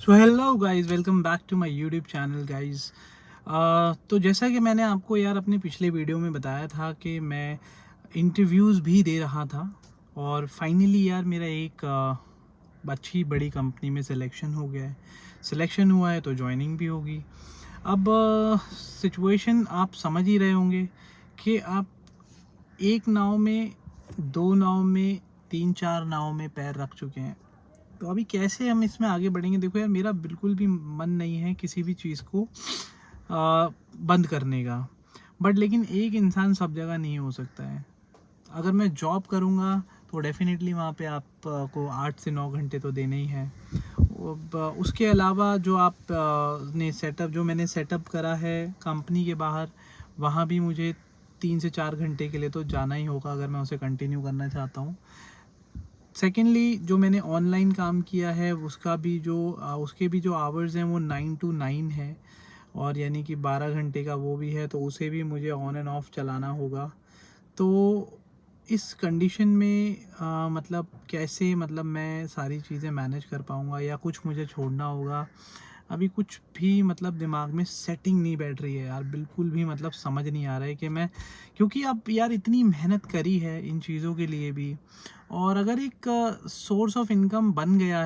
So hello guys, welcome back to my YouTube channel guys. तो जैसा कि मैंने आपको यार अपने पिछले वीडियो में बताया था कि मैं इंटरव्यूज़ भी दे रहा था और फाइनली यार मेरा एक अच्छी बड़ी कंपनी में सिलेक्शन हो गया है। सिलेक्शन हुआ है तो जॉइनिंग भी होगी। अब सिचुएशन आप समझ ही रहे होंगे कि आप एक नाव में, दो नाव में, तीन चार नाव में पैर रख चुके हैं। तो अभी कैसे हम इसमें आगे बढ़ेंगे? देखो यार, मेरा बिल्कुल भी मन नहीं है किसी भी चीज़ को बंद करने का, बट लेकिन एक इंसान सब जगह नहीं हो सकता है। अगर मैं जॉब करूँगा तो डेफिनेटली वहाँ पे आपको 8 से 9 घंटे तो देने ही हैं। उसके अलावा जो आप ने सेटअप जो मैंने सेटअप करा है कंपनी के बाहर, वहाँ भी मुझे 3 से 4 घंटे के लिए तो जाना ही होगा अगर मैं उसे कंटिन्यू करना चाहता हूँ। सेकेंडली, जो मैंने ऑनलाइन काम किया है उसके भी जो आवर्स हैं वो 9 to 9 है, और यानी कि 12 घंटे का वो भी है, तो उसे भी मुझे ऑन एंड ऑफ चलाना होगा। तो इस कंडीशन में मतलब कैसे, मतलब मैं सारी चीज़ें मैनेज कर पाऊँगा या कुछ मुझे छोड़ना होगा? अभी कुछ भी मतलब दिमाग में सेटिंग नहीं बैठ रही है यार, बिल्कुल भी मतलब समझ नहीं आ रहा है कि मैं, क्योंकि अब यार इतनी मेहनत करी है इन चीज़ों के लिए भी, और अगर एक सोर्स ऑफ इनकम बन गया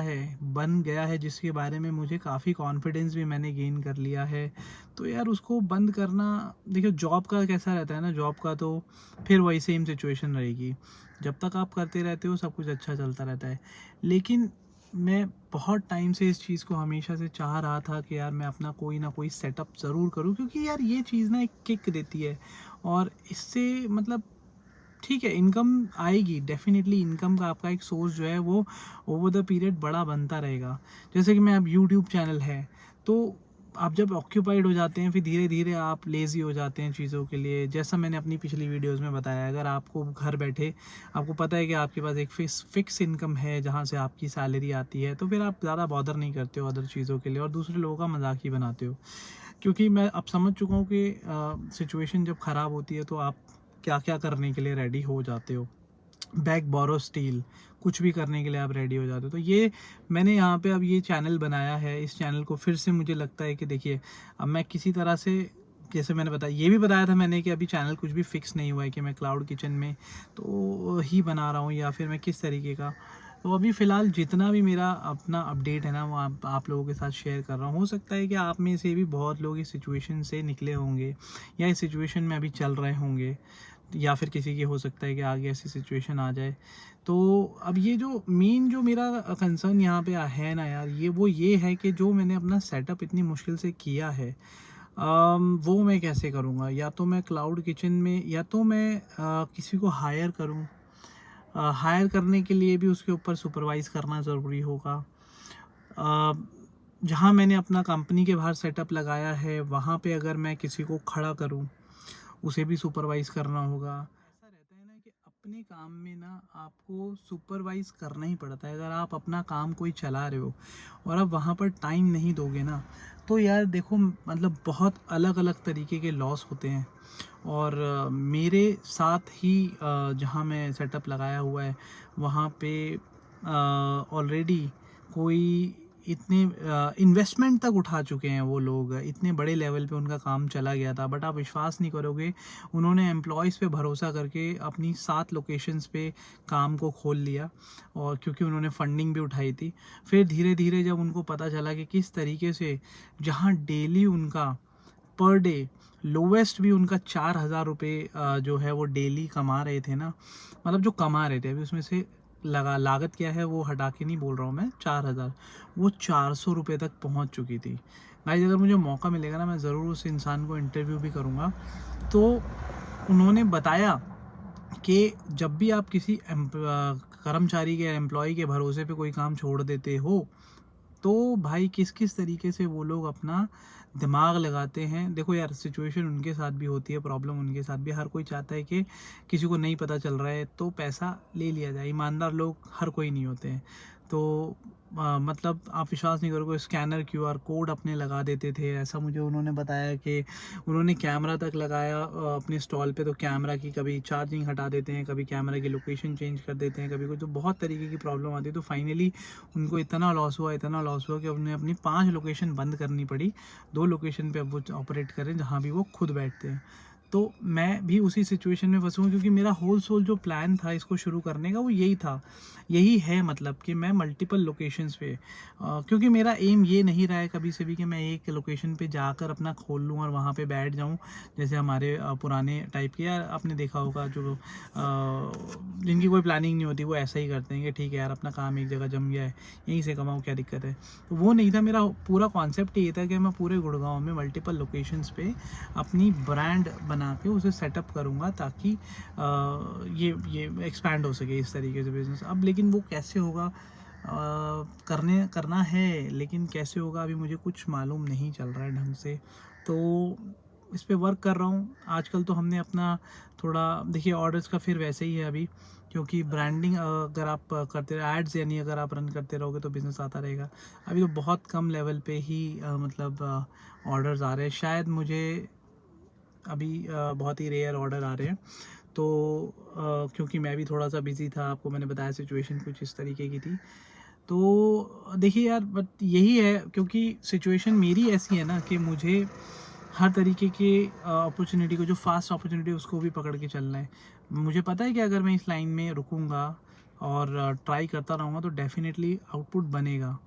है जिसके बारे में मुझे काफ़ी कॉन्फिडेंस भी मैंने गेन कर लिया है, तो यार उसको बंद करना, देखो जॉब का कैसा रहता है ना, जॉब का तो फिर वही सेम सिचुएशन रहेगी। जब तक आप करते रहते हो सब कुछ अच्छा चलता रहता है। लेकिन मैं बहुत टाइम से इस चीज़ को हमेशा से चाह रहा था कि यार मैं अपना कोई ना कोई सेटअप ज़रूर करूं, क्योंकि यार ये चीज़ ना एक किक देती है, और इससे मतलब ठीक है, इनकम आएगी, डेफिनेटली इनकम का आपका एक सोर्स जो है वो ओवर द पीरियड बड़ा बनता रहेगा। जैसे कि मैं, अब यूट्यूब चैनल है, तो आप जब ऑक्यूपाइड हो जाते हैं फिर धीरे धीरे आप लेज़ी हो जाते हैं चीज़ों के लिए। जैसा मैंने अपनी पिछली वीडियोस में बताया, अगर आपको घर बैठे आपको पता है कि आपके पास एक फिक्स इनकम है जहाँ से आपकी सैलरी आती है, तो फिर आप ज़्यादा बॉदर नहीं करते हो अदर चीज़ों के लिए और दूसरे लोगों का मजाक ही बनाते हो। क्योंकि मैं अब समझ चुका हूँ कि सिचुएशन जब ख़राब होती है तो आप क्या क्या करने के लिए रेडी हो जाते हो। बैक बोरो स्टील, कुछ भी करने के लिए आप रेडी हो जाते हो। तो ये मैंने यहाँ पे अब ये चैनल बनाया है, इस चैनल को फिर से मुझे लगता है कि देखिए, अब मैं किसी तरह से, जैसे मैंने बताया, ये भी बताया था मैंने कि अभी चैनल कुछ भी फिक्स नहीं हुआ है कि मैं क्लाउड किचन में तो ही बना रहा हूँ या फिर मैं किस तरीके का। तो अभी फ़िलहाल जितना भी मेरा अपना अपडेट है ना, वो आप लोगों के साथ शेयर कर रहा हूँ। हो सकता है कि आप में से भी बहुत लोग इस सिचुएशन से निकले होंगे या इस सिचुएशन में अभी चल रहे होंगे, या फिर किसी की हो सकता है कि आगे ऐसी सिचुएशन आ जाए। तो अब ये जो मेन जो मेरा कंसर्न यहाँ पे है ना यार, ये है कि जो मैंने अपना सेटअप इतनी मुश्किल से किया है, वो मैं कैसे करूँगा? या तो मैं क्लाउड किचन में, या तो मैं किसी को हायर करूँ। हायर करने के लिए भी उसके ऊपर सुपरवाइज़ करना ज़रूरी होगा। अ, जहाँ मैंने अपना कंपनी के बाहर सेटअप लगाया है, वहाँ पे अगर मैं किसी को खड़ा करूँ, उसे भी सुपरवाइज़ करना होगा। ऐसा रहता है ना कि अपने काम में ना आपको सुपरवाइज़ करना ही पड़ता है। अगर आप अपना काम कोई चला रहे हो और आप वहाँ पर टाइम नहीं दोगे ना, तो यार देखो, मतलब बहुत अलग-अलग तरीके के लॉस होते हैं। और मेरे साथ ही जहाँ मैं सेटअप लगाया हुआ है, वहाँ पे ऑलरेडी कोई इतने इन्वेस्टमेंट तक उठा चुके हैं वो लोग, इतने बड़े लेवल पे उनका काम चला गया था। बट आप विश्वास नहीं करोगे, उन्होंने एम्प्लॉयज़ पे भरोसा करके अपनी 7 लोकेशंस पे काम को खोल लिया, और क्योंकि उन्होंने फंडिंग भी उठाई थी। फिर धीरे धीरे जब उनको पता चला कि किस तरीके से, जहाँ डेली उनका पर डे लोवेस्ट भी उनका 4,000 रुपये जो है वो डेली कमा रहे थे ना, मतलब जो कमा रहे थे, अभी उसमें से लगा लागत क्या है वो हटा के नहीं बोल रहा हूँ मैं, 4,000, वो 400 रुपये तक पहुँच चुकी थी। गाइस, अगर मुझे मौका मिलेगा ना, मैं ज़रूर उस इंसान को इंटरव्यू भी करूँगा। तो उन्होंने बताया कि जब भी आप किसी कर्मचारी के, एम्प्लॉय के भरोसे पे कोई काम छोड़ देते हो, तो भाई किस किस तरीके से वो लोग अपना दिमाग लगाते हैं। देखो यार, सिचुएशन उनके साथ भी होती है, प्रॉब्लम उनके साथ भी, हर कोई चाहता है कि किसी को नहीं पता चल रहा है तो पैसा ले लिया जाए। ईमानदार लोग हर कोई नहीं होते हैं। तो मतलब आप विश्वास नहीं करोगे, स्कैनर QR कोड अपने लगा देते थे, ऐसा मुझे उन्होंने बताया कि उन्होंने कैमरा तक लगाया अपने स्टॉल पे, तो कैमरा की कभी चार्जिंग हटा देते हैं, कभी कैमरा की लोकेशन चेंज कर देते हैं, कभी कुछ, तो बहुत तरीके की प्रॉब्लम आती है। तो फाइनली उनको इतना लॉस हुआ कि उन्हें अपनी 5 लोकेशन बंद करनी पड़ी। 2 लोकेशन पे अब वो ऑपरेट करें जहाँ भी वो खुद बैठते हैं। तो मैं भी उसी सिचुएशन में फंसूँ, क्योंकि मेरा होल सोल जो प्लान था इसको शुरू करने का वो यही था, यही है मतलब कि मैं मल्टीपल लोकेशंस पे क्योंकि मेरा एम ये नहीं रहा है कभी से भी कि मैं एक लोकेशन पे जाकर अपना खोल लूँ और वहाँ पे बैठ जाऊँ, जैसे हमारे पुराने टाइप के, यार आपने देखा होगा जो जिनकी कोई प्लानिंग नहीं होती वो ऐसा ही करते हैं कि ठीक है यार अपना काम एक जगह जम गया है, यहीं से कमाऊँ, क्या दिक्कत है। तो वो नहीं था मेरा, पूरा कॉन्सेप्ट ये था कि मैं पूरे गुड़गांव में मल्टीपल लोकेशंस पे अपनी ब्रांड बना के उसे सेटअप करूँगा, ताकि ये एक्सपैंड हो सके इस तरीके से बिज़नेस। अब लेकिन वो कैसे होगा, करना है, लेकिन कैसे होगा अभी मुझे कुछ मालूम नहीं चल रहा है ढंग से। तो इस पे वर्क कर रहा हूँ आजकल। तो हमने अपना थोड़ा, देखिए ऑर्डर्स का फिर वैसे ही है अभी, क्योंकि ब्रांडिंग अगर आप करते रहे, एड्स यानी अगर आप रन करते रहोगे तो बिज़नेस आता रहेगा। अभी तो बहुत कम लेवल पे ही मतलब ऑर्डर्स आ रहे हैं। शायद मुझे अभी बहुत ही रेयर ऑर्डर आ रहे हैं। तो क्योंकि मैं भी थोड़ा सा बिज़ी था, आपको मैंने बताया सिचुएशन कुछ इस तरीके की थी। तो देखिए यार, बट यही है, क्योंकि सिचुएशन मेरी ऐसी है ना कि मुझे हर तरीके के अपॉर्चुनिटी को, जो फास्ट अपॉर्चुनिटी उसको भी पकड़ के चलना है। मुझे पता है कि अगर मैं इस लाइन में रुकूंगा और ट्राई करता रहूँगा तो डेफिनेटली आउटपुट बनेगा,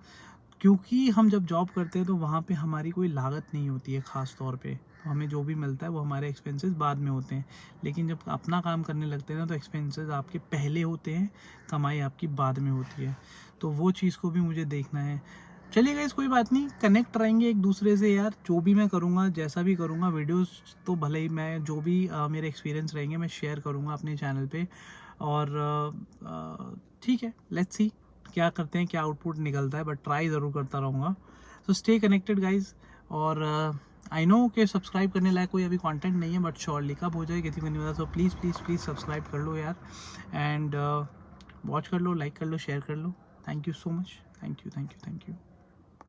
क्योंकि हम जब जॉब करते हैं तो वहाँ पे हमारी कोई लागत नहीं होती है ख़ास तौर पे, तो हमें जो भी मिलता है वो हमारे एक्सपेंसेस बाद में होते हैं। लेकिन जब अपना काम करने लगते हैं ना तो एक्सपेंसेस आपके पहले होते हैं, कमाई आपकी बाद में होती है। तो वो चीज़ को भी मुझे देखना है। चलिए गाइस, कोई बात नहीं, कनेक्ट रहेंगे एक दूसरे से यार। जो भी मैं करूँगा, जैसा भी करूँगा, वीडियोस तो भले ही मैं जो भी मेरे एक्सपीरियंस रहेंगे मैं शेयर करूँगा अपने चैनल पे। और ठीक है, लेट्स सी क्या करते हैं, क्या आउटपुट निकलता है, बट ट्राई ज़रूर करता रहूँगा। So stay connected guys. और आई नो कि सब्सक्राइब करने लायक कोई अभी कंटेंट नहीं है, बट श्योरली कब हो जाए किसी को नहीं पता। So please please please subscribe कर लो यार, एंड वॉच कर लो, लाइक कर लो, शेयर कर लो। Thank you so much, thank you, thank you, thank you.